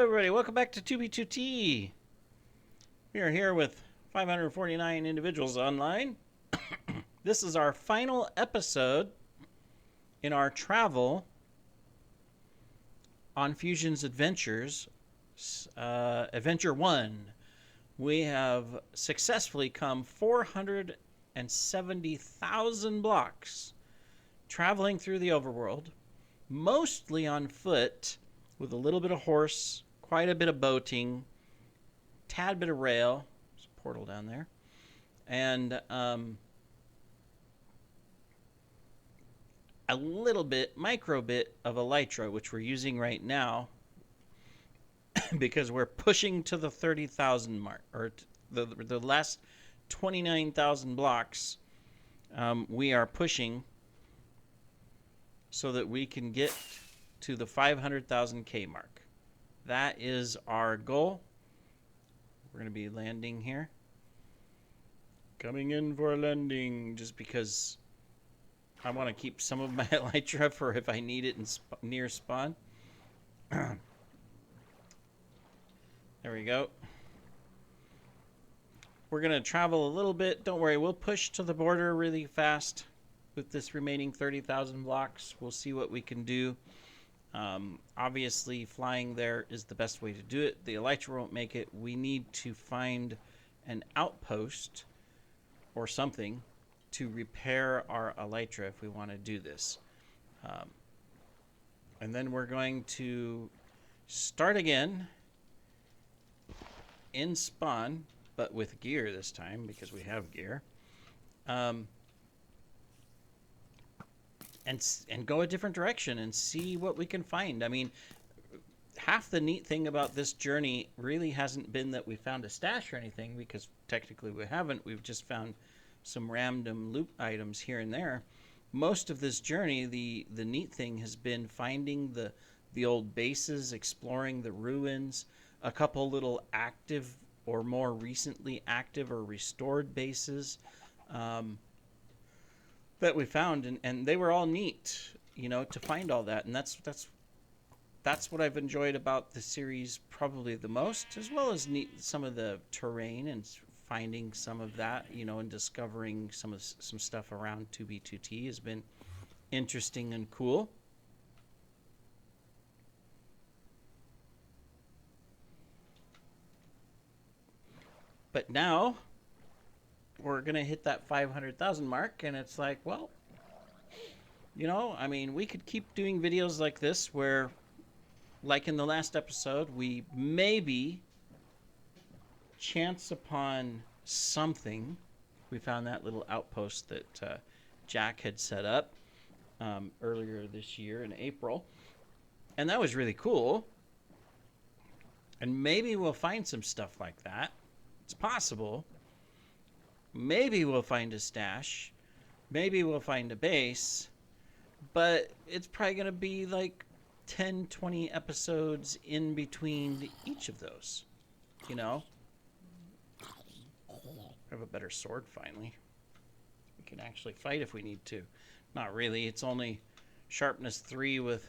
everybody. Welcome back to 2B2T. We are here with 549 individuals online. This is our final episode in our travel on Fusion's Adventures, Adventure 1. We have successfully come 470,000 blocks, traveling through the overworld, mostly on foot, with a little bit of horse, quite a bit of boating, tad bit of rail. There's a portal down there. And a little bit, micro bit of elytra, which we're using right now because we're pushing to the 30,000 mark, or the last 29,000 blocks. We are pushing so that we can get to the 500,000 K mark. That is our goal. We're going to be landing here. Coming in for a landing, just because I want to keep some of my elytra for if I need it in near spawn. There we go. We're going to travel a little bit. Don't worry, we'll push to the border really fast with this remaining 30,000 blocks. We'll see what we can do. Obviously, flying there is the best way to do it. The elytra won't make it. We need to find an outpost or something to repair our elytra if we want to do this. And then we're going to start again in spawn, but with gear this time because we have gear. And go a different direction and see what we can find. I mean, half the neat thing about this journey really hasn't been that we found a stash or anything, because technically we haven't. We've just found some random loot items here and there. Most of this journey, the neat thing has been finding the old bases, exploring the ruins, a couple little active or more recently active or restored bases. That we found, and they were all neat, you know, to find all that. And that's what I've enjoyed about the series probably the most, as well as some of the terrain and finding some of that, you know, and discovering some stuff around 2B2T has been interesting and cool. But now we're going to hit that 500,000 mark, and it's like, well, you know, I mean, we could keep doing videos like this where, like in the last episode, we maybe chance upon something. We found that little outpost that Jack had set up earlier this year in April, and that was really cool. And maybe we'll find some stuff like that. It's possible. Maybe we'll find a stash. Maybe we'll find a base. But it's probably going to be like 10, 20 episodes in between each of those. You know? I have a better sword finally. We can actually fight if we need to. Not really. It's only sharpness 3 with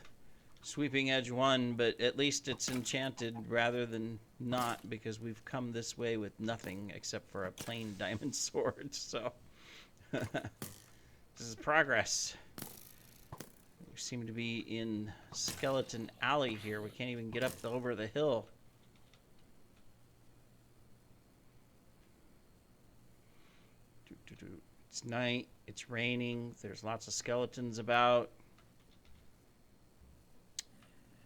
sweeping edge 1, but at least it's enchanted rather than not, because we've come this way with nothing except for a plain diamond sword. So this is progress. We seem to be in Skeleton Alley here. We can't even get up over the hill. It's night. It's raining. There's lots of skeletons about.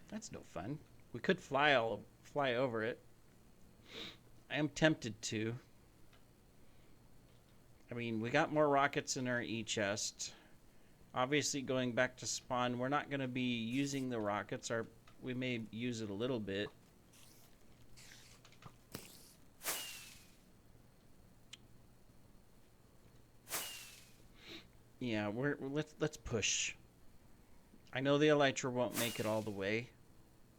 That's no fun. We could fly over it. I am tempted to. I mean, we got more rockets in our E-chest. Obviously, going back to spawn, we're not going to be using the rockets. We may use it a little bit. Yeah, let's push. I know the elytra won't make it all the way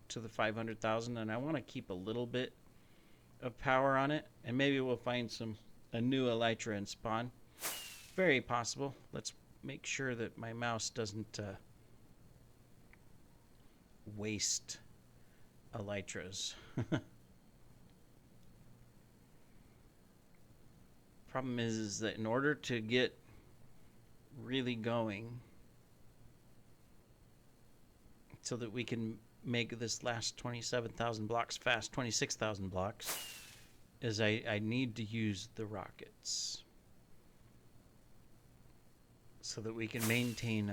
to the 500,000, and I want to keep a little bit of power on it, and maybe we'll find a new elytra in spawn. Very possible. Let's make sure that my mouse doesn't waste elytras. Problem is that in order to get really going, so that we can make this last 27,000 blocks fast, 26,000 blocks, is I need to use the rockets so that we can maintain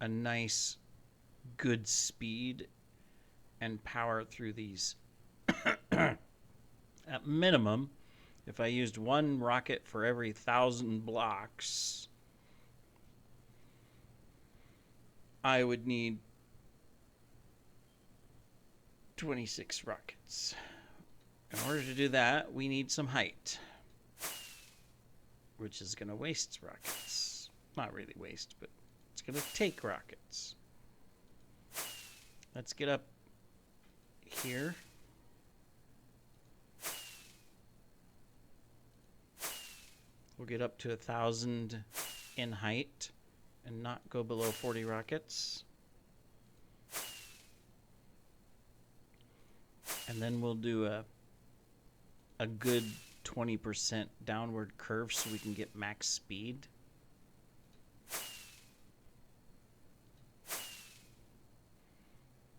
a nice, good speed and power through these. At minimum, if I used one rocket for every 1,000 blocks, I would need 26 rockets. In order to do that, we need some height, which is going to waste rockets. Not really waste, but it's going to take rockets. Let's get up here. We'll get up to 1,000 in height and not go below 40 rockets. And then we'll do a good 20% downward curve so we can get max speed.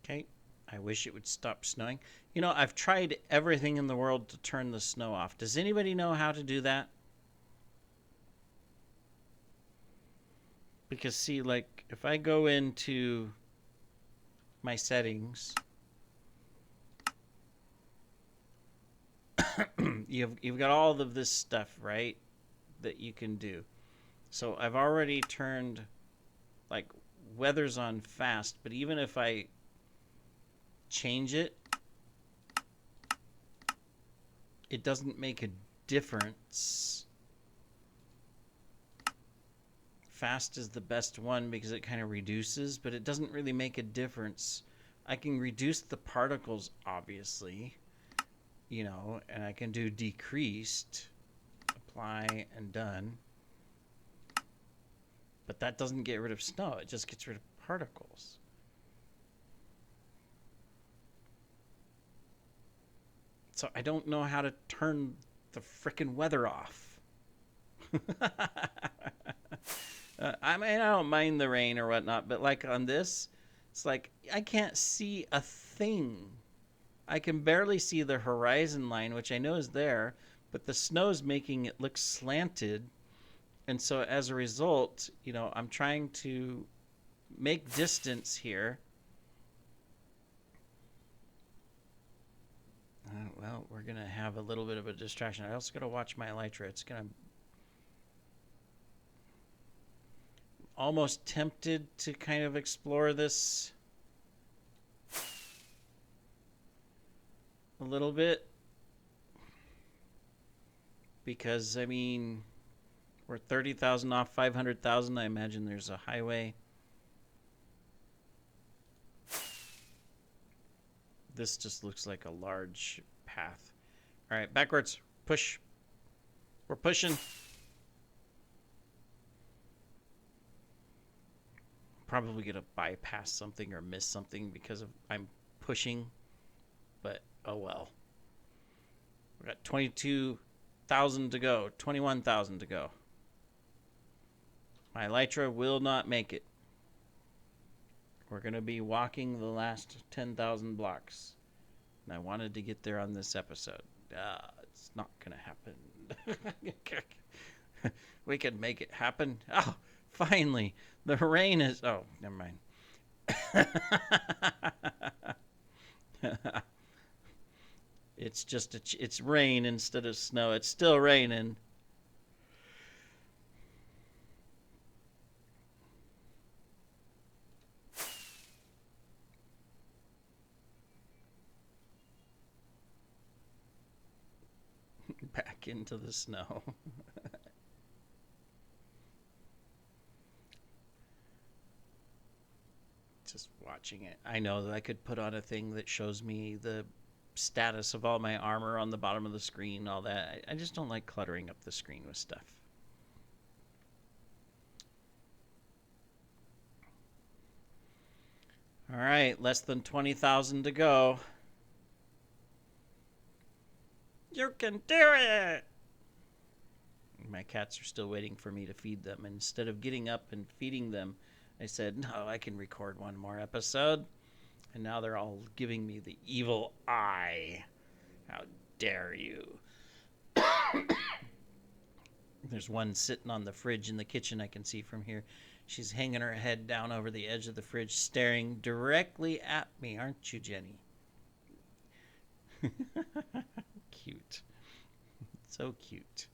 Okay, I wish it would stop snowing. You know, I've tried everything in the world to turn the snow off. Does anybody know how to do that? Because see, like, if I go into my settings, you've got all of this stuff, right, that you can do. So I've already turned, like, weather's on fast, but even if I change it, it doesn't make a difference. Fast is the best one because it kind of reduces, but it doesn't really make a difference. I can reduce the particles, obviously, you know, and I can do decreased, apply, and done. But that doesn't get rid of snow. It just gets rid of particles. So I don't know how to turn the frickin' weather off. I mean, I don't mind the rain or whatnot, but like on this, it's like I can't see a thing. I can barely see the horizon line, which I know is there, but the snow's making it look slanted. And so as a result, you know, I'm trying to make distance here. Well, we're going to have a little bit of a distraction. I also got to watch my elytra. It's going to... Almost tempted to kind of explore this a little bit. Because, I mean, we're 30,000 off 500,000. I imagine there's a highway. This just looks like a large path. All right, backwards. Push. We're pushing. Probably gonna bypass something or miss something because of I'm pushing, but oh well. We got 22,000 to go, 21,000 to go. My elytra will not make it. We're gonna be walking the last 10,000 blocks, and I wanted to get there on this episode. It's not gonna happen. We could make it happen. Oh, finally. The rain is... Oh, never mind. It's just... It's rain instead of snow. It's still raining. Back into the snow. Just watching it. I know that I could put on a thing that shows me the status of all my armor on the bottom of the screen, all that. I just don't like cluttering up the screen with stuff. All right, less than 20,000 to go. You can do it! My cats are still waiting for me to feed them. And instead of getting up and feeding them, I said, no, I can record one more episode. And now they're all giving me the evil eye. How dare you? There's one sitting on the fridge in the kitchen I can see from here. She's hanging her head down over the edge of the fridge, staring directly at me. Aren't you, Jenny? Cute. So cute.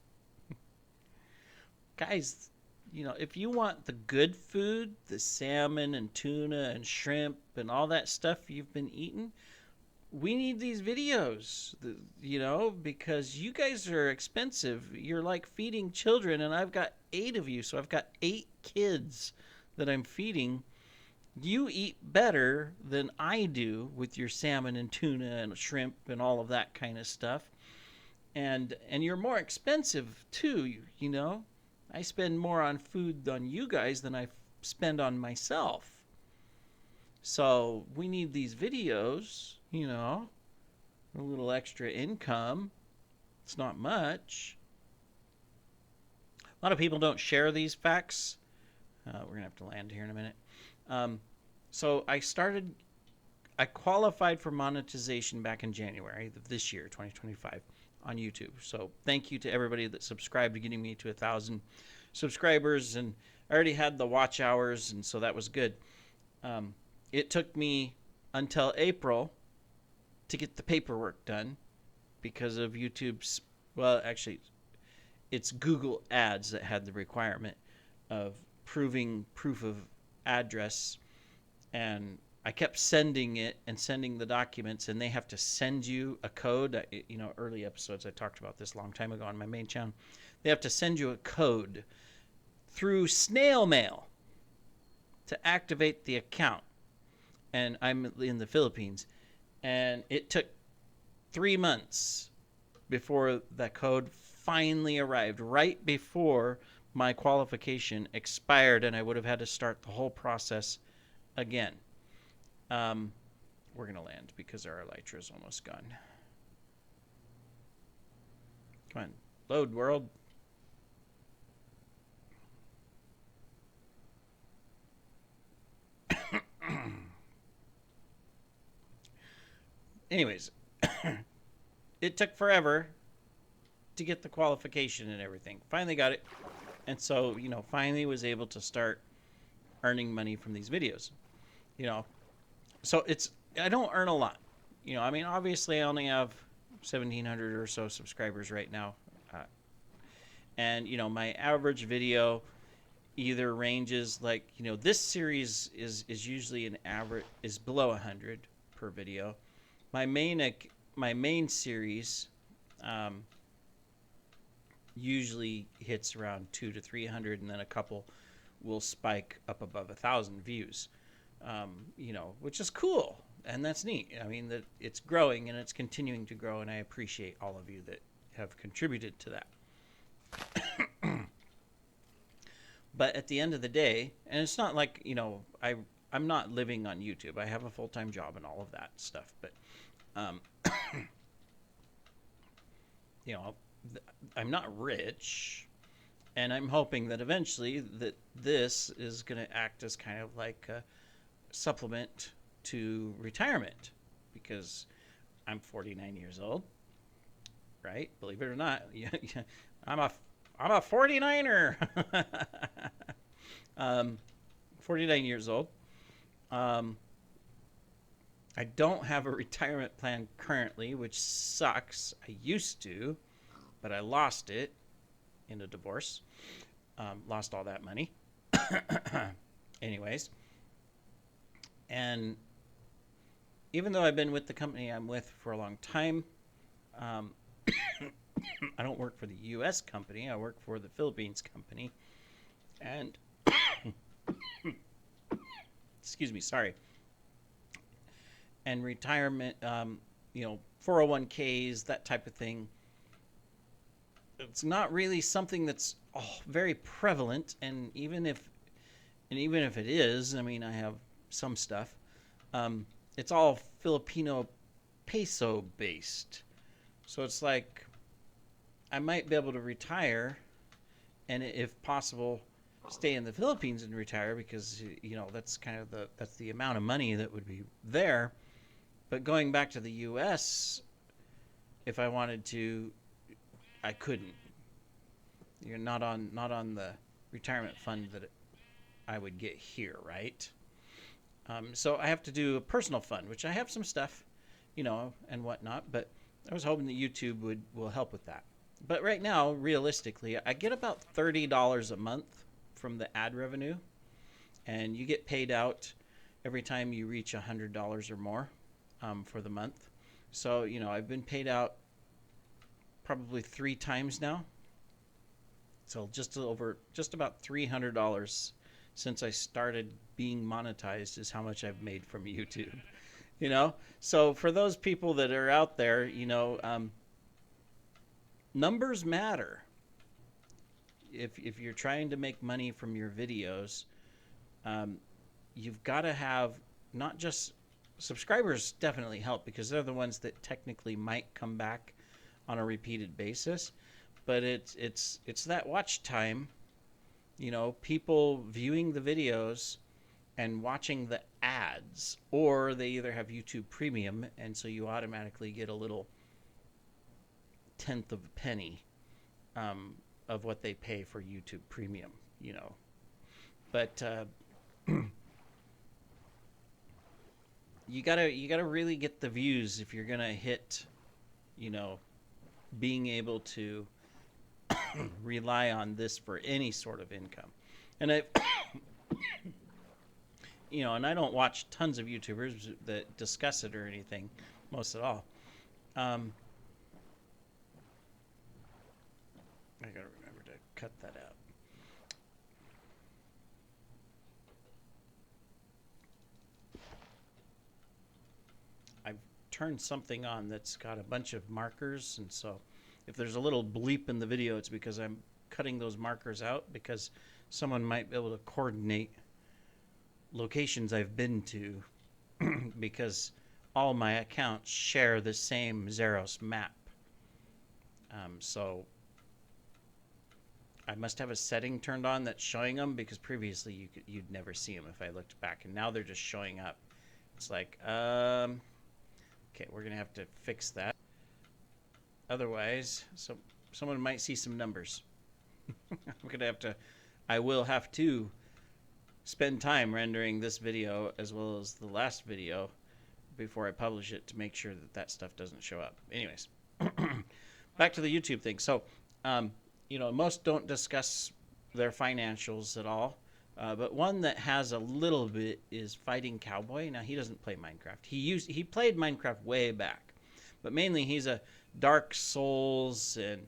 Guys, you know, if you want the good food, the salmon and tuna and shrimp and all that stuff you've been eating, we need these videos, you know, because you guys are expensive. You're like feeding children, and I've got 8 of you, so I've got 8 kids that I'm feeding. You eat better than I do with your salmon and tuna and shrimp and all of that kind of stuff. And you're more expensive too, you know. I spend more on food on you guys than I spend on myself. So we need these videos, you know, a little extra income. It's not much. A lot of people don't share these facts. We're going to have to land here in a minute. So I qualified for monetization back in January of this year, 2025, on YouTube. So thank you to everybody that subscribed to getting me to 1,000 subscribers. And I already had the watch hours, and so that was good. It took me until April to get the paperwork done because of YouTube's, well, actually, it's Google Ads that had the requirement of proving proof of address. And I kept sending it and sending the documents, and they have to send you a code. You know, early episodes, I talked about this a long time ago on my main channel. They have to send you a code through snail mail to activate the account. And I'm in the Philippines, and it took 3 months before that code finally arrived, right before my qualification expired, and I would have had to start the whole process again. We're going to land because our elytra is almost gone. Come on, load, world. Anyways, it took forever to get the qualification and everything. Finally got it. And so, you know, finally was able to start earning money from these videos. You know, so I don't earn a lot. You know, I mean, obviously I only have 1,700 or so subscribers right now. And, you know, my average video either ranges like, you know, this series is usually an average, is below 100 per video. My main series usually hits around 200 to 300, and then a couple will spike up above 1,000 views. You know, which is cool, and that's neat. I mean, that it's growing and it's continuing to grow, and I appreciate all of you that have contributed to that. But at the end of the day, and it's not like, you know, I'm not living on YouTube. I have a full-time job and all of that stuff, but you know, I'm not rich, and I'm hoping that eventually that this is going to act as kind of like a supplement to retirement, because I'm 49 years old, right? Believe it or not, I'm a 49er. 49 years old. I don't have a retirement plan currently, which sucks. I used to, but I lost it in a divorce. Lost all that money. Anyways. And even though I've been with the company I'm with for a long time, I don't work for the U.S. company. I work for the Philippines company. And excuse me, sorry. And retirement, you know, 401ks, that type of thing. It's not really something that's very prevalent, and even if it is, I mean, I have some stuff. It's all Filipino peso based, so it's like I might be able to retire, and if possible, stay in the Philippines and retire, because that's kind of that's the amount of money that would be there. But going back to the U.S., if I wanted to, I couldn't. You're not on the retirement fund that I would get here, right? So I have to do a personal fund, which I have some stuff, and whatnot. But I was hoping that YouTube will help with that. But right now, realistically, I get about $30 a month from the ad revenue, and you get paid out every time you reach $100 or more for the month. So I've been paid out probably 3 times now. So just about $300 since I started being monetized is how much I've made from YouTube. So for those people that are out there, numbers matter. If you're trying to make money from your videos, you've got to have not just subscribers. Definitely help, because they're the ones that technically might come back on a repeated basis, but it's that watch time, people viewing the videos and watching the ads, or they either have YouTube Premium, and so you automatically get a little tenth of a penny of what they pay for YouTube Premium, But you gotta really get the views if you're gonna hit, being able to rely on this for any sort of income. And and I don't watch tons of YouTubers that discuss it or anything, most at all. I gotta remember to cut that out. I've turned something on that's got a bunch of markers, and so if there's a little bleep in the video, it's because I'm cutting those markers out, because someone might be able to coordinate locations I've been to because all my accounts share the same Zeros map. So I must have a setting turned on that's showing them, because previously you'd never see them if I looked back, and now they're just showing up. It's like, okay, we're gonna have to fix that. Otherwise, so someone might see some numbers. I will have to spend time rendering this video as well as the last video before I publish it, to make sure that stuff doesn't show up. Anyways, back to the YouTube thing. So, most don't discuss their financials at all. But one that has a little bit is Fighting Cowboy. Now, he doesn't play Minecraft. He played Minecraft way back, but mainly he's a Dark Souls and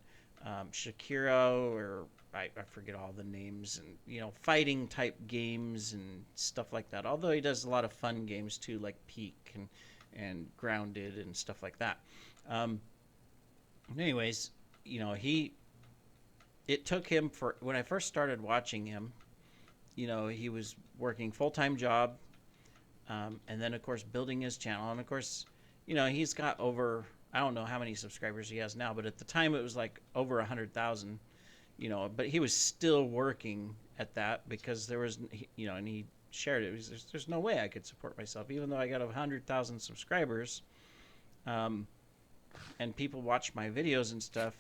Shakiro, or I forget all the names, and fighting type games and stuff like that. Although he does a lot of fun games too, like Peak and Grounded and stuff like that. Anyways, it took him when I first started watching him, he was working full-time job, and then of course building his channel, and of course, he's got over, I don't know how many subscribers he has now, but at the time it was like over 100,000, but he was still working at that, because there was, and he shared it. There's no way I could support myself, even though I got 100,000 subscribers, and people watch my videos and stuff.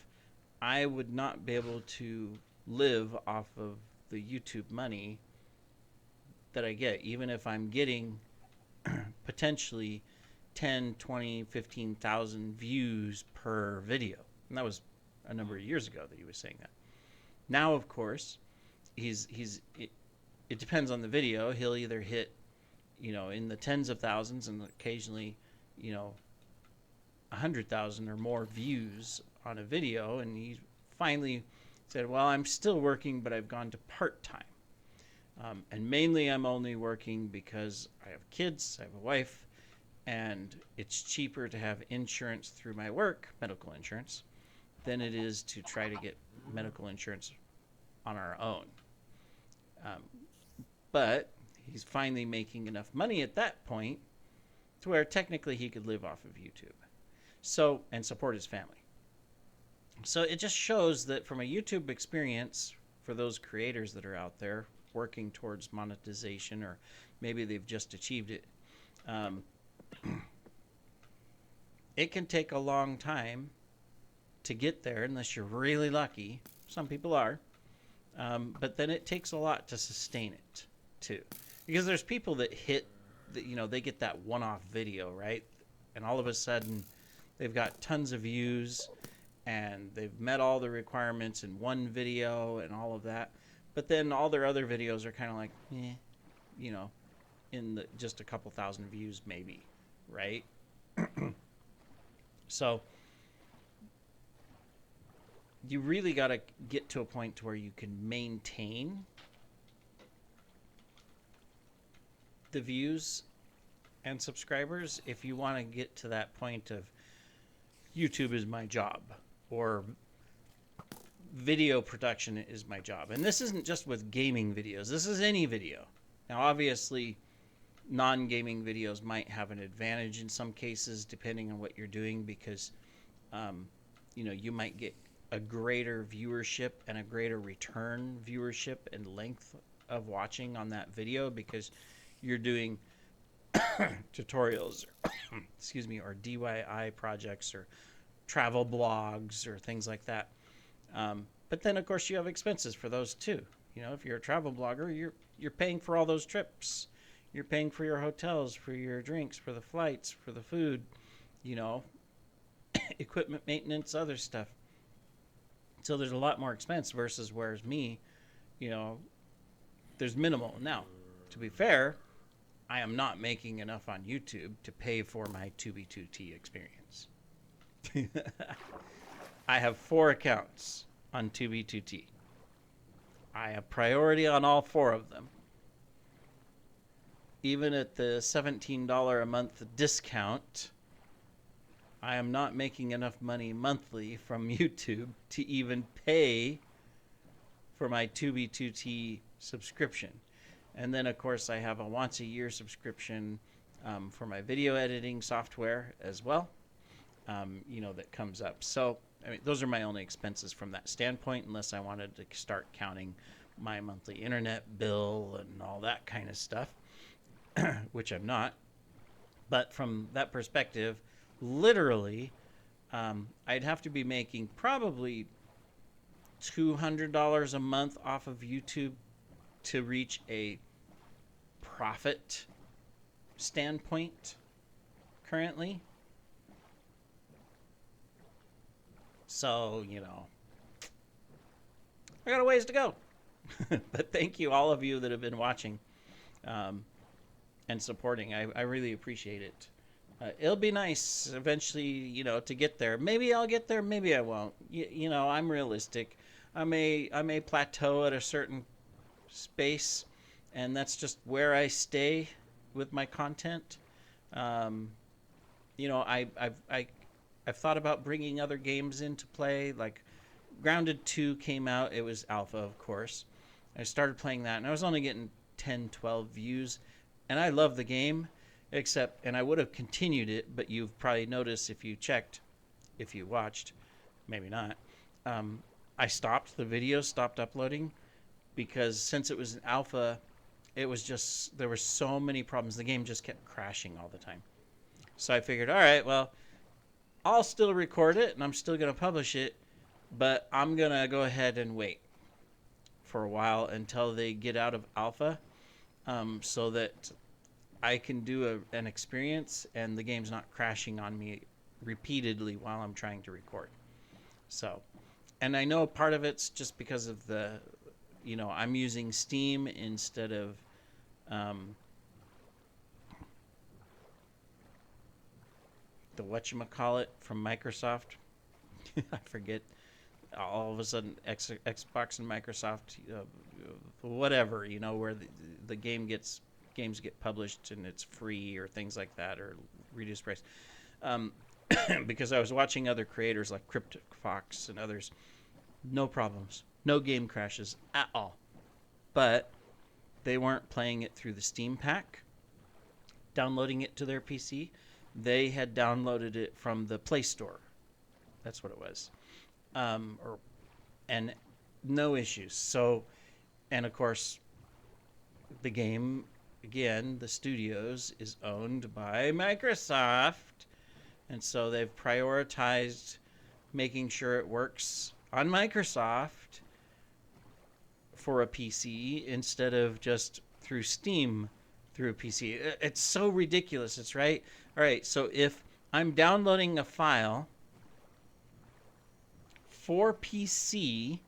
I would not be able to live off of the YouTube money that I get, even if I'm getting potentially 10, 20, 15,000 views per video. And that was a number of years ago that he was saying that. Now, of course, it depends on the video. He'll either hit, in the tens of thousands, and occasionally, 100,000 or more views on a video. And he finally said, well, I'm still working, but I've gone to part-time. And mainly I'm only working because I have kids, I have a wife, and it's cheaper to have insurance through my work, medical insurance, than it is to try to get medical insurance on our own. But he's finally making enough money at that point to where technically he could live off of YouTube, and support his family. So it just shows that from a YouTube experience, for those creators that are out there working towards monetization, or maybe they've just achieved it, um, it can take a long time to get there unless you're really lucky. Some people are. But then it takes a lot to sustain it too, because there's people that hit, they get that one-off video, right? And all of a sudden they've got tons of views and they've met all the requirements in one video and all of that. But then all their other videos are kind of like, you know, just a couple thousand views maybe, right? So you really got to get to a point to where you can maintain the views and subscribers if you want to get to that point of YouTube is my job, or video production is my job. And this isn't just with gaming videos. This is any video. Now, obviously, non-gaming videos might have an advantage in some cases, depending on what you're doing, because, you might get a greater viewership and a greater return viewership and length of watching on that video because you're doing tutorials, excuse me, or DIY projects or travel blogs or things like that. But then, of course, you have expenses for those too. If you're a travel blogger, you're paying for all those trips. You're paying for your hotels, for your drinks, for the flights, for the food, equipment maintenance, other stuff. So there's a lot more expense versus whereas me, there's minimal. Now, to be fair, I am not making enough on YouTube to pay for my 2B2T experience. I have 4 accounts on 2B2T. I have priority on all 4 of them. Even at the $17 a month discount, I am not making enough money monthly from YouTube to even pay for my 2B2T subscription. And then, of course, I have a once-a-year subscription for my video editing software as well, that comes up. So, those are my only expenses from that standpoint, unless I wanted to start counting my monthly internet bill and all that kind of stuff, which I'm not. But from that perspective, literally, I'd have to be making probably $200 a month off of YouTube to reach a profit standpoint currently. So, I got a ways to go. But thank you, all of you that have been watching and supporting. I really appreciate it. It'll be nice eventually, to get there. Maybe I'll get there, maybe I won't. I'm realistic. I may plateau at a certain space, and that's just where I stay with my content. I've thought about bringing other games into play. Like Grounded 2 came out. It was alpha, of course. I started playing that, and I was only getting 10, 12 views. And I love the game, and I would have continued it, but you've probably noticed if you watched, maybe not, I stopped the video, stopped uploading, because since it was an alpha, there were so many problems. The game just kept crashing all the time. So I figured, all right, well, I'll still record it, and I'm still going to publish it, but I'm going to go ahead and wait for a while until they get out of alpha, so that I can do an experience and the game's not crashing on me repeatedly while I'm trying to record. So, and I know part of it's just because of I'm using Steam instead of the whatchamacallit from Microsoft. I forget. All of a sudden, Xbox and Microsoft, whatever, where the games get published and it's free or things like that, or reduced price. Because I was watching other creators like Cryptic Fox and others, no problems, no game crashes at all. But they weren't playing it through the Steam pack, downloading it to their PC. They had downloaded it from the Play Store. That's what it was. or and no issues. So, and of course, the game again, the studios is owned by Microsoft, and so they've prioritized making sure it works on Microsoft for a PC instead of just through Steam through a PC. It's so ridiculous. It's right. All right. So if I'm downloading a file for PC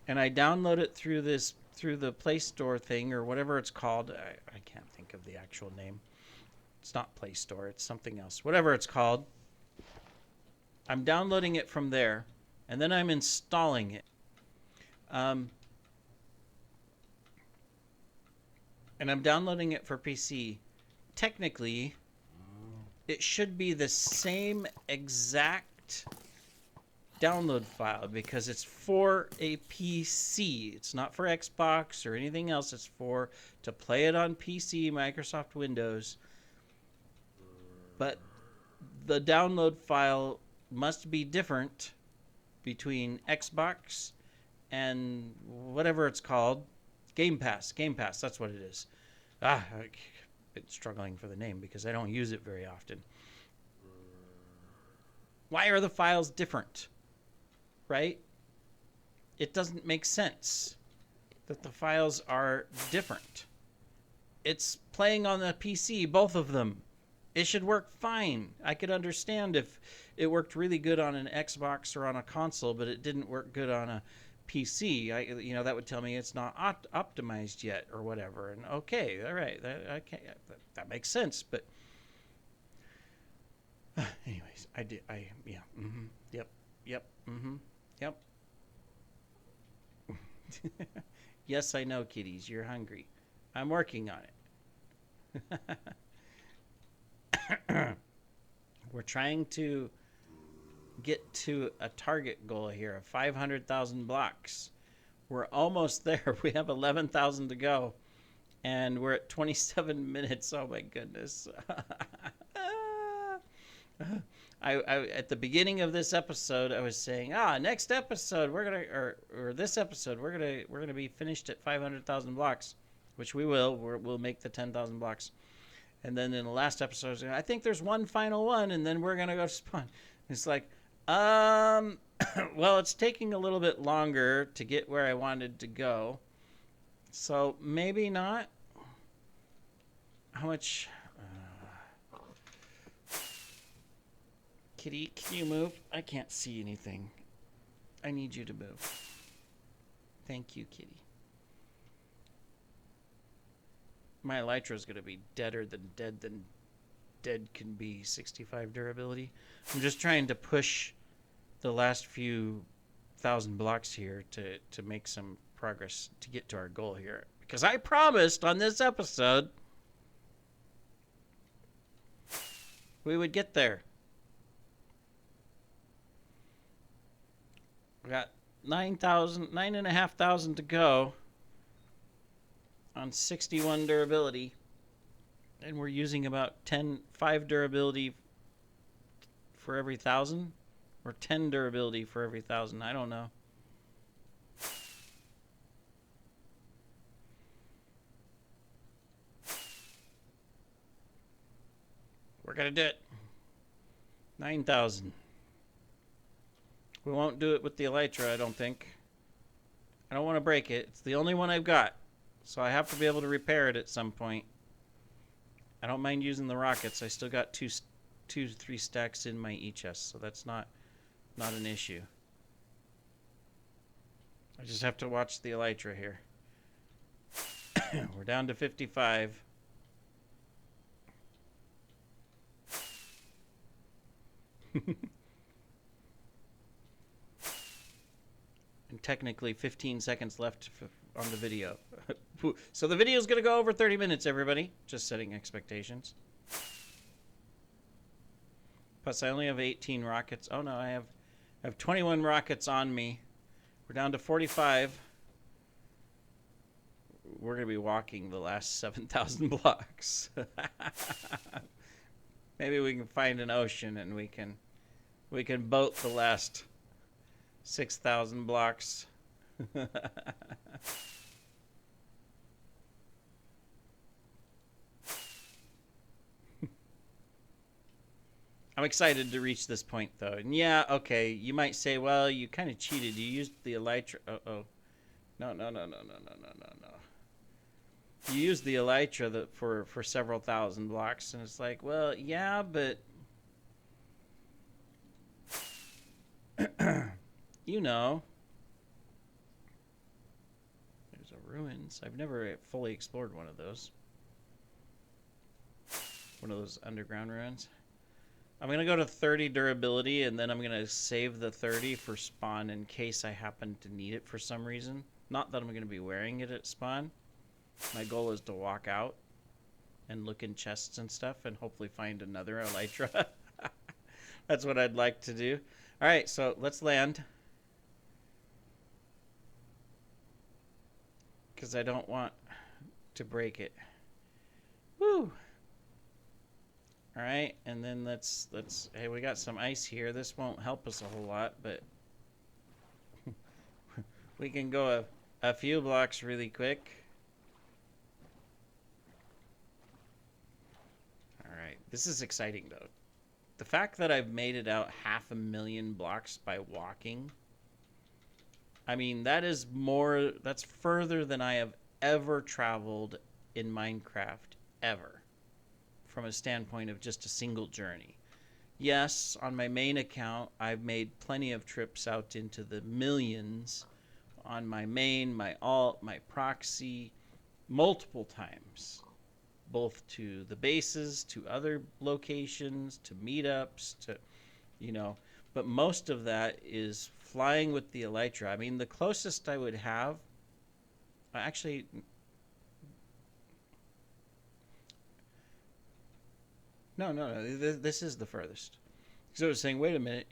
and I download it through the Play Store thing or whatever it's called, I can't think of the actual name. It's not Play Store. It's something else. Whatever it's called. I'm downloading it from there, and then I'm installing it. And I'm downloading it for PC. Technically, it should be the same exact download file because it's for a PC. It's not for Xbox or anything else. It's for to play it on PC, Microsoft Windows. But the download file must be different between Xbox and whatever it's called. Game Pass, that's what it is. I've been struggling for the name because I don't use it very often. Why are the files different? Right? It doesn't make sense that the files are different. It's playing on the PC, both of them. It should work fine. I could understand if it worked really good on an Xbox or on a console, but it didn't work good on a PC. That would tell me it's not optimized yet or whatever. And okay, all right, that makes sense. But anyways, yep, yep. Yes, I know, kitties. You're hungry. I'm working on it. We're trying to get to a target goal here of 500,000 blocks. We're almost there. We have 11,000 to go, and we're at 27 minutes. Oh my goodness! I at the beginning of this episode, I was saying, next episode we're gonna, or this episode we're gonna be finished at 500,000 blocks, which we will. We'll make the 10,000 blocks. And then in the last episode, I think there's one final one, and then we're going to go to spawn. It's like, well, it's taking a little bit longer to get where I wanted to go. So maybe not. How much? Kitty, can you move? I can't see anything. I need you to move. Thank you, kitty. My Elytra is going to be deader than dead can be. 65 durability. I'm just trying to push the last few thousand blocks here to make some progress to get to our goal here. Because I promised on this episode we would get there. We got 9,500 to go on 61 durability, and we're using about 5 durability for every 1,000, or 10 durability for every 1,000. I don't know. We're gonna do it. 9,000. We won't do it with the Elytra, I don't think. I don't want to break it. It's the only one I've got. So I have to be able to repair it at some point. I don't mind using the rockets. I still got 3 stacks in my e-chest, so that's not an issue. I just have to watch the Elytra here. We're down to 55. And technically 15 seconds left on the video. So the video is going to go over 30 minutes, everybody. Just setting expectations. Plus, I only have 18 rockets. Oh, no, I have 21 rockets on me. We're down to 45. We're going to be walking the last 7,000 blocks. Maybe we can find an ocean and we can We can boat the last 6,000 blocks. I'm excited to reach this point, though. And yeah, okay, you might say, well, you kind of cheated. You used the elytra. Uh-oh. No, no, no, no, no, no, no, no, no. You used the elytra for several thousand blocks, and it's like, well, yeah, but... you know. There's a ruins. I've never fully explored one of those. One of those underground ruins. I'm going to go to 30 durability, and then I'm going to save the 30 for spawn in case I happen to need it for some reason. Not that I'm going to be wearing it at spawn. My goal is to walk out and look in chests and stuff and hopefully find another elytra. That's what I'd like to do. All right, so let's land. Because I don't want to break it. Woo! All right, and then let's hey, we got some ice here. This won't help us a whole lot, but we can go a few blocks really quick. All right, this is exciting though. The fact that I've made it out 500,000 blocks by walking, I mean, that's further than I have ever traveled in Minecraft, ever. From a standpoint of just a single journey. Yes, on my main account, I've made plenty of trips out into the millions on my main, my alt, my proxy, multiple times, both to the bases, to other locations, to meetups, to, you know, but most of that is flying with the elytra. I mean, the closest I would have, actually, no, this is the furthest. So I was saying, wait a minute.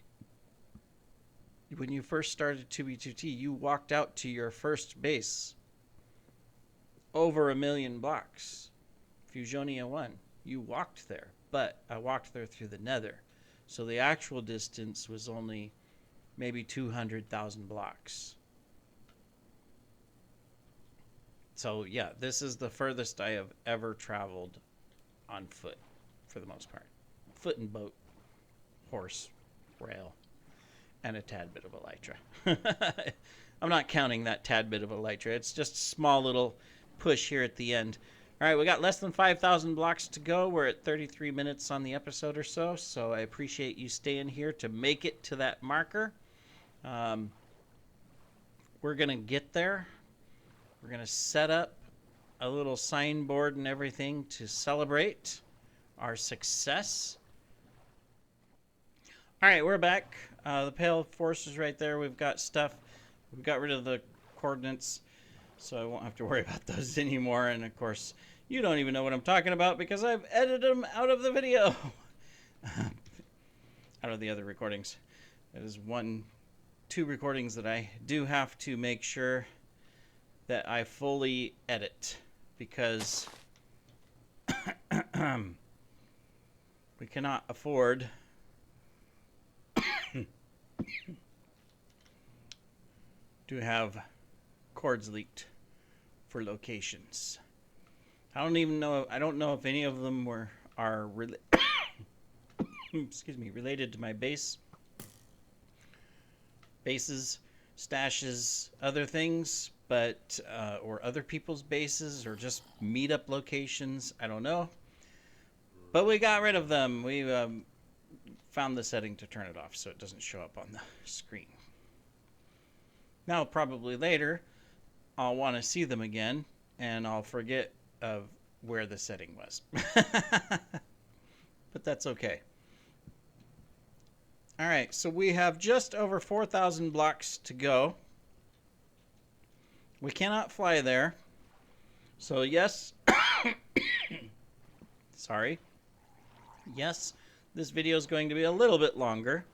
When you first started 2B2T, you walked out to your first base over 1,000,000 blocks. Fusionia 1. You walked there, but I walked there through the nether. So the actual distance was only maybe 200,000 blocks. So yeah, this is the furthest I have ever traveled on foot. For the most part. Foot and boat, horse, rail, and a tad bit of elytra. I'm not counting that tad bit of elytra. It's just a small little push here at the end. All right, we got less than 5,000 blocks to go. We're at 33 minutes on the episode or so, so I appreciate you staying here to make it to that marker. We're going to get there. We're going to set up a little signboard and everything to celebrate our success. All right, we're back. The Pale Force is right there. We've got stuff. We've got rid of the coordinates, so I won't have to worry about those anymore. And of course, you don't even know what I'm talking about because I've edited them out of the video. Out of the other recordings. That is two recordings that I do have to make sure that I fully edit because we cannot afford to have cords leaked for locations. I don't know if any of them are excuse me, related to my bases, stashes, other things, but or other people's bases or just meetup locations. I don't know. But we got rid of them. We found the setting to turn it off so it doesn't show up on the screen. Now, probably later, I'll want to see them again, and I'll forget of where the setting was. But that's okay. All right, so we have just over 4,000 blocks to go. We cannot fly there. So yes, sorry. Yes, this video is going to be a little bit longer,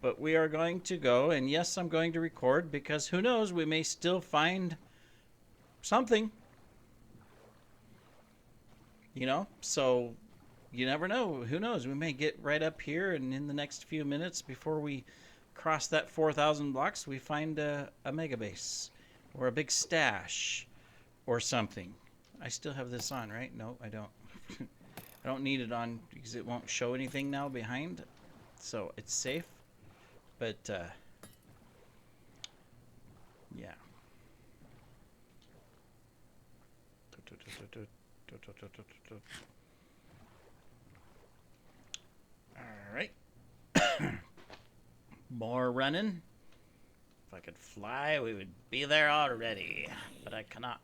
but we are going to go, and yes, I'm going to record because who knows, we may still find something, you know? So you never know. Who knows? We may get right up here, and in the next few minutes, before we cross that 4,000 blocks, we find a mega base or a big stash or something. I still have this on, right? No, I don't. I don't need it on because it won't show anything now behind, so it's safe. But yeah. All right. More running. If I could fly, we would be there already, but I cannot.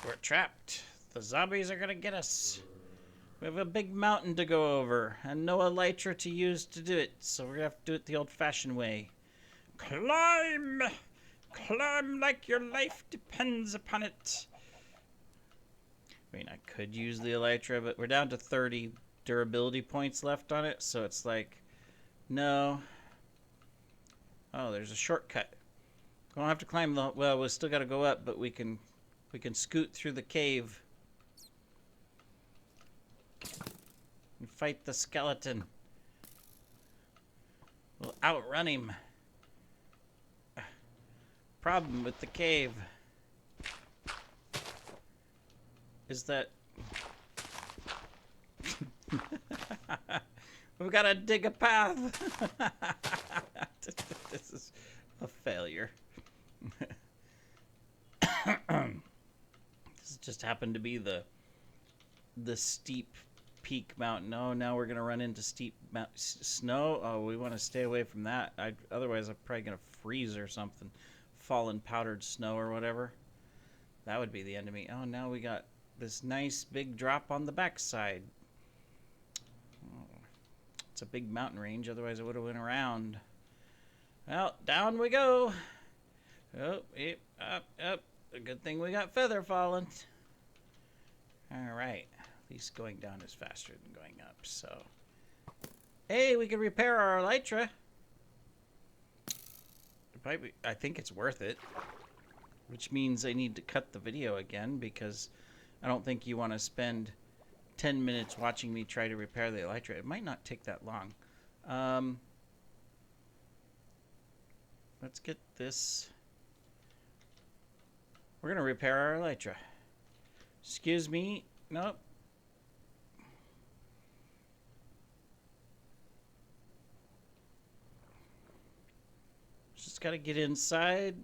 We're trapped. The zombies are gonna get us. We have a big mountain to go over, and no elytra to use to do it, so we're gonna have to do it the old-fashioned way. Climb! Climb like your life depends upon it. I mean, I could use the elytra, but we're down to 30 durability points left on it, so it's like, no. Oh, there's a shortcut. We don't have to climb the... Well, we still got to go up, but we can scoot through the cave and fight the skeleton. We'll outrun him. Problem with the cave is that we've got to dig a path. This is a failure. This just happened to be the steep peak mountain. Oh, now we're gonna run into steep snow. Oh, we want to stay away from that. Otherwise, I'm probably gonna freeze or something. Fallen powdered snow or whatever. That would be the end of me. Oh, now we got this nice big drop on the backside. Oh, it's a big mountain range. Otherwise, I would have went around. Well, down we go. Oh, yep, up. A good thing we got feather falling. All right. At least going down is faster than going up. So, hey, we can repair our elytra. I think it's worth it. Which means I need to cut the video again because I don't think you want to spend 10 minutes watching me try to repair the elytra. It might not take that long. Let's get this. We're going to repair our elytra. Excuse me. Nope. Just got to get inside.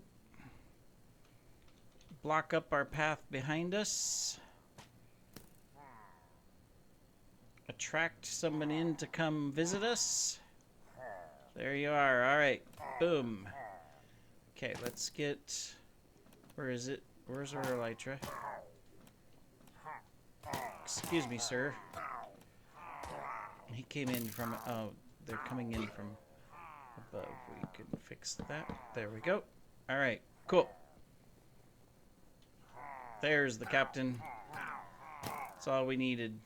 Block up our path behind us. Attract someone in to come visit us. There you are. All right. Boom. Okay, let's get... Where is it? Where's our elytra? Excuse me, sir. He came in from... Oh, they're coming in from above. We can fix that. There we go. All right. Cool. There's the captain. That's all we needed.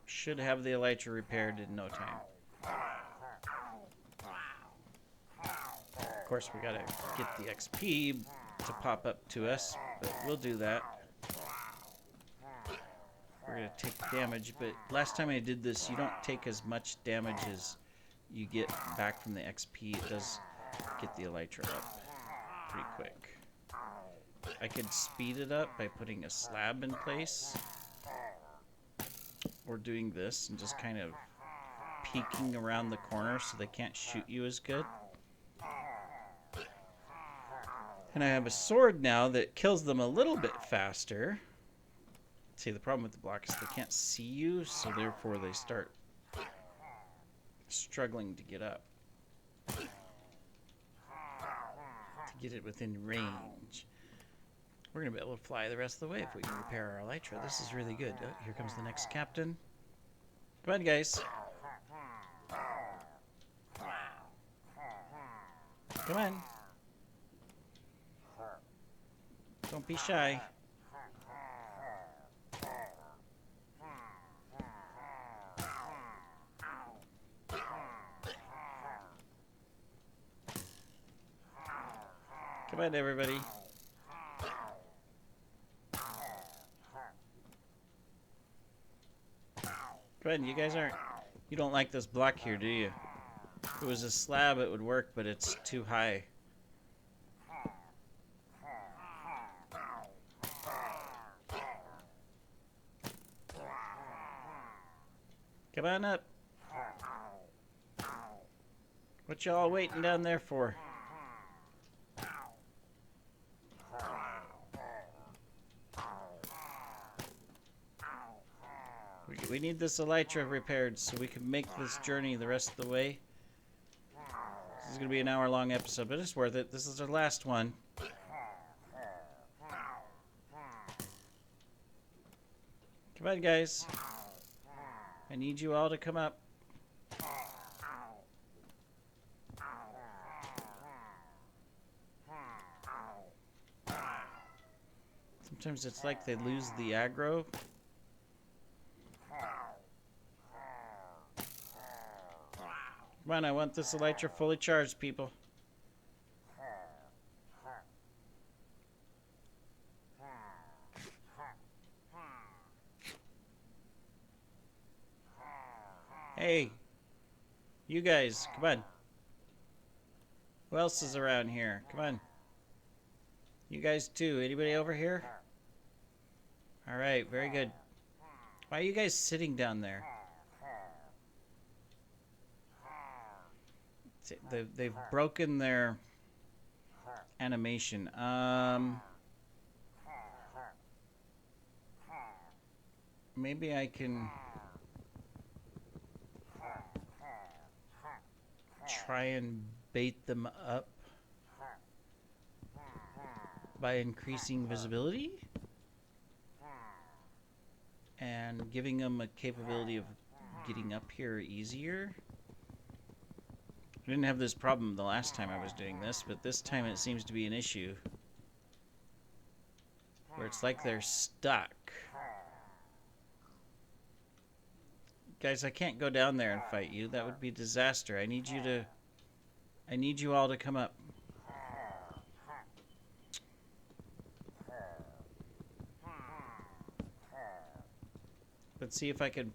Should have the elytra repaired in no time. Of course, we gotta get the XP to pop up to us, but we'll do that. We're gonna take damage, but last time I did this, you don't take as much damage as you get back from the XP. It does get the elytra up pretty quick. I could speed it up by putting a slab in place, or doing this and just kind of peeking around the corner so they can't shoot you as good. And I have a sword now that kills them a little bit faster. See, the problem with the block is they can't see you, so therefore they start struggling to get up. To get it within range. We're going to be able to fly the rest of the way if we can repair our elytra. This is really good. Oh, here comes the next captain. Come on, guys. Come on. Don't be shy. Come on, everybody. Come on, you guys aren't... You don't like this block here, do you? If it was a slab, it would work, but it's too high. Come on up. What y'all waiting down there for? We need this elytra repaired so we can make this journey the rest of the way. This is going to be an hour-long episode, but it's worth it. This is our last one. Come on, guys. I need you all to come up. Sometimes it's like they lose the aggro. Come on, I want this elytra fully charged, people. Hey, you guys, come on. Who else is around here? Come on. You guys too. Anybody over here? All right, very good. Why are you guys sitting down there? They've broken their animation. Maybe I can try and bait them up by increasing visibility and giving them a capability of getting up here easier. I didn't have this problem the last time I was doing this, but this time it seems to be an issue where it's like they're stuck. Guys, I can't go down there and fight you. That would be disaster. I need you all to come up. Let's see if I can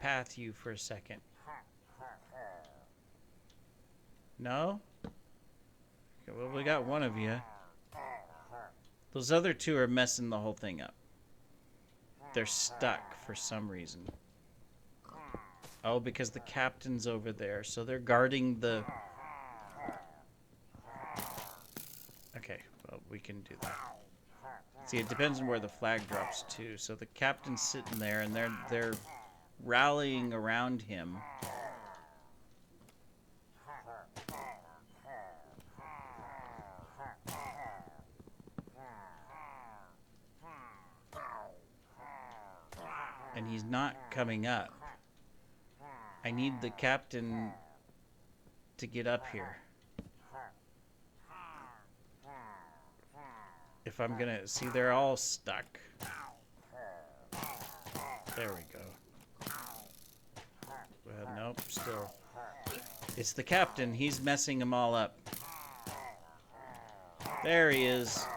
path you for a second. No? Okay, well, we got one of you. Those other two are messing the whole thing up. They're stuck for some reason. Oh, because the captain's over there, so they're guarding the... Okay, well, we can do that. See, it depends on where the flag drops to. So the captain's sitting there, and they're rallying around him. And he's not coming up. I need the captain to get up here. If I'm gonna... See, they're all stuck. There we go. Well, nope, still. It's the captain. He's messing them all up. There he is.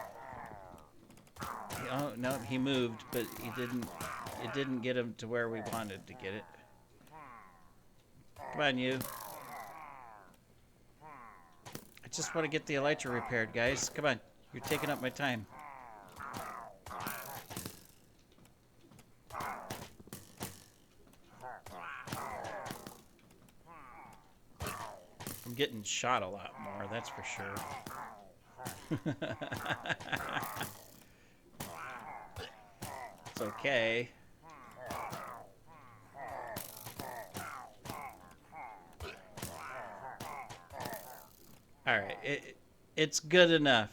Oh, no, he moved, but he didn't... It didn't get him to where we wanted to get it. Come on, you. I just want to get the elytra repaired, guys. Come on. You're taking up my time. I'm getting shot a lot more, that's for sure. It's okay. Alright, it's good enough.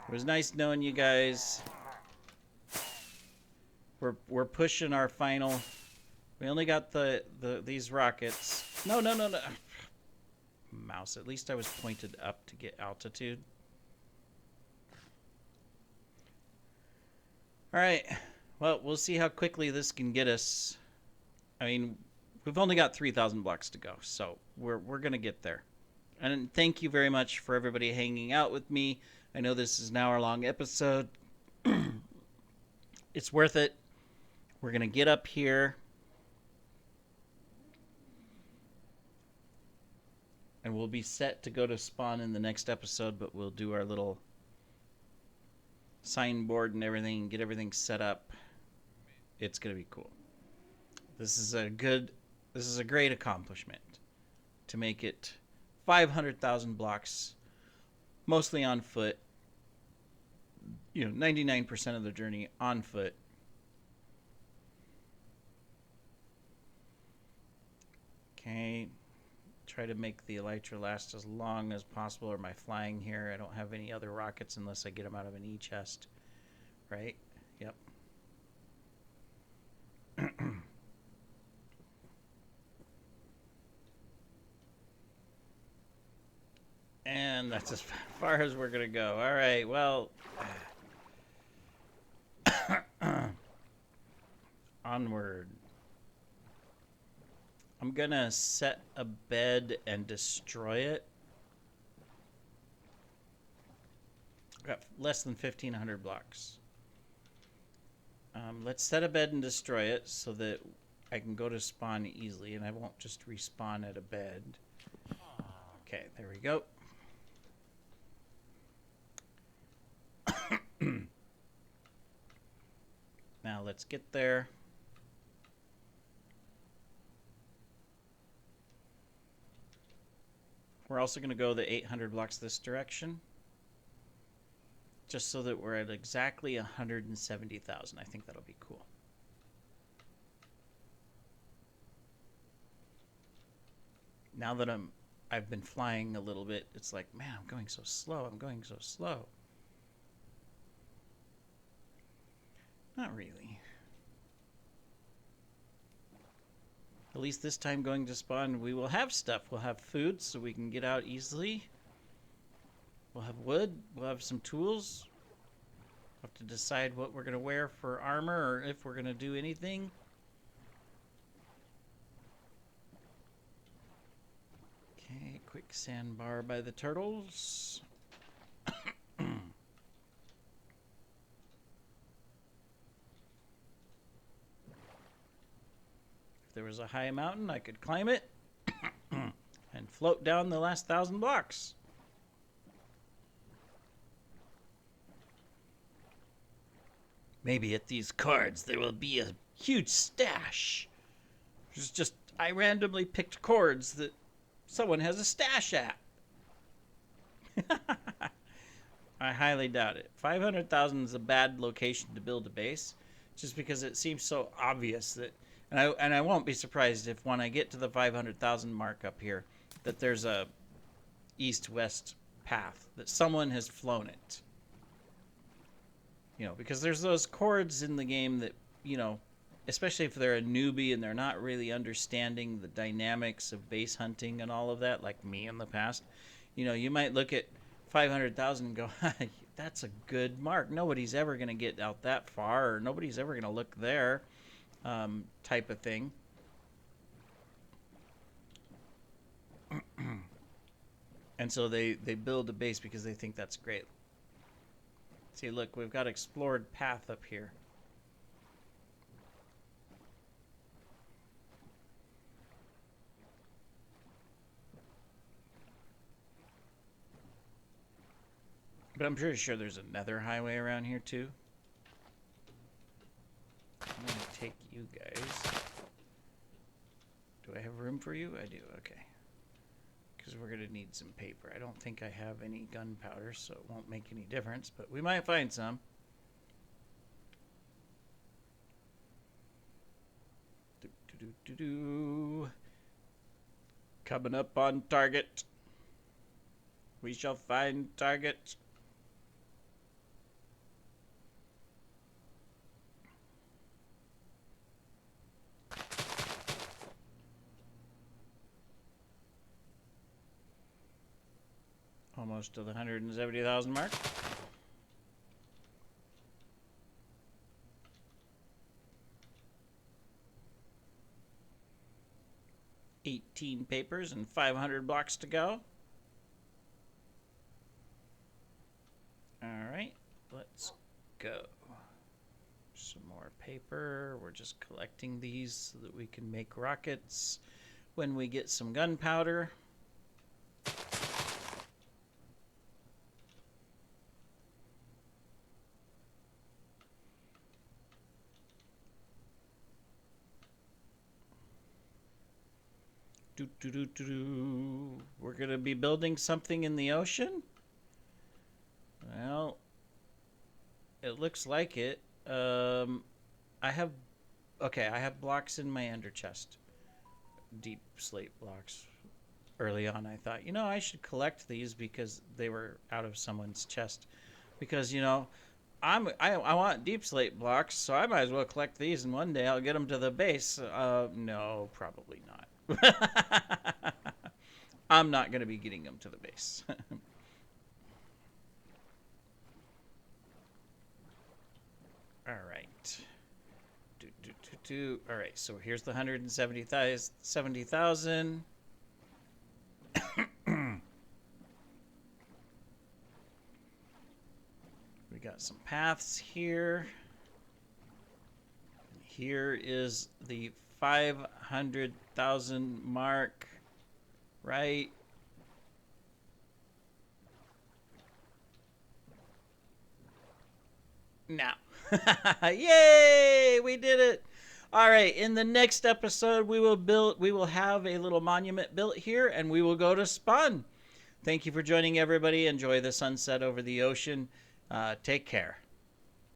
It was nice knowing you guys. We're pushing our final. We only got these rockets. No. Mouse, at least I was pointed up to get altitude. Alright. Well, we'll see how quickly this can get us. I mean, we've only got 3,000 blocks to go, so we're gonna get there. And thank you very much for everybody hanging out with me. I know this is an hour-long episode. It's worth it. We're going to get up here. And we'll be set to go to spawn in the next episode, but we'll do our little signboard and everything, get everything set up. It's going to be cool. This is a great accomplishment to make it 500,000 blocks, mostly on foot. 99% of the journey on foot. Okay. Try to make the elytra last as long as possible. Or am I flying here? I don't have any other rockets unless I get them out of an E-chest. Right? Yep. And that's as far as we're going to go. All right, well. Onward. I'm going to set a bed and destroy it. I've got less than 1,500 blocks. Let's set a bed and destroy it so that I can go to spawn easily and I won't just respawn at a bed. Okay, there we go. Now let's get there. We're also going to go the 800 blocks this direction. Just so that we're at exactly 170,000. I think that'll be cool. Now that I've been flying a little bit, it's like, man, I'm going so slow. I'm going so slow. Not really. At least this time going to spawn, we will have stuff. We'll have food so we can get out easily. We'll have wood. We'll have some tools. We'll have to decide what we're going to wear for armor or if we're going to do anything. Okay, quick sandbar by the turtles. If there was a high mountain, I could climb it and float down the last 1,000 blocks. Maybe at these cards there will be a huge stash. It's just, I randomly picked chords that someone has a stash at. I highly doubt it. 500,000 is a bad location to build a base, just because it seems so obvious that, and I won't be surprised if when I get to the 500,000 mark up here, that there's a east-west path, that someone has flown it. Because there's those chords in the game that, especially if they're a newbie and they're not really understanding the dynamics of base hunting and all of that, like me in the past, you might look at 500,000 and go, that's a good mark. Nobody's ever going to get out that far, or nobody's ever going to look there, type of thing. And so they build a base because they think that's great. See, look, we've got explored path up here. But I'm pretty sure there's another highway around here too. I'm going to take you guys. Do I have room for you? I do, okay. Because we're going to need some paper. I don't think I have any gunpowder, so it won't make any difference, but we might find some. Coming up on target. We shall find target. Almost to the 170,000 mark. $18 papers and 500 blocks to go. go. Some more paper. We're just collecting these so that we can make rockets when we get some gunpowder. We're going to be building something in the ocean? Well, it looks like it. I have blocks in my ender chest. Deep slate blocks. Early on, I thought, I should collect these because they were out of someone's chest. Because, I want deep slate blocks, so I might as well collect these, and one day I'll get them to the base. No, probably not. I'm not going to be getting them to the base. All right. All right, so here's the 170,000. We got some paths here. Here is the 500,000 mark, right? Now. Yay! We did it. All right, in the next episode we will have a little monument built here, and we will go to Spun. Thank you for joining, everybody. Enjoy the sunset over the ocean. Take care.